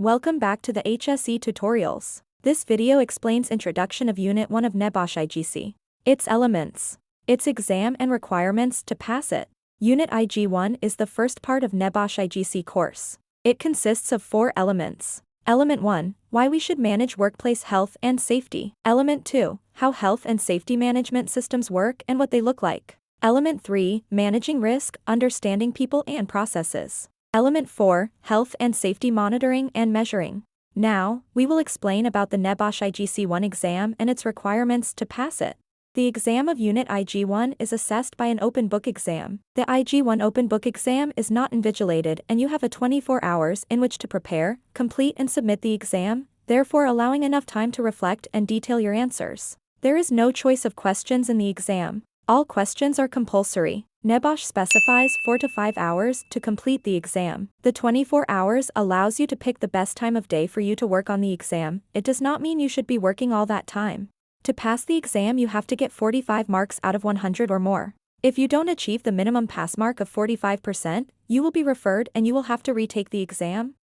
Welcome back to the HSE tutorials. This video explains introduction of Unit 1 of NEBOSH IGC, its elements, its exam and requirements to pass it. Unit IG1 is the first part of NEBOSH IGC course. It consists of 4 elements. Element 1, why we should manage workplace health and safety. Element 2, how health and safety management systems work and what they look like. Element 3, managing risk, understanding people and processes. Element 4, health and safety monitoring and measuring. Now, we will explain about the NEBOSH Igc1 exam and its requirements to pass it. The exam of Unit IG1 is assessed by an open book exam. The IG1 open book exam is not invigilated and you have 24 hours in which to prepare, complete and submit the exam, therefore allowing enough time to reflect and detail your answers. There is no choice of questions in the exam. All questions are compulsory. NEBOSH specifies 4 to 5 hours to complete the exam. The 24 hours allows you to pick the best time of day for you to work on the exam. It does not mean you should be working all that time. To pass the exam you have to get 45 marks out of 100 or more. If you don't achieve the minimum pass mark of 45%, you will be referred and you will have to retake the exam.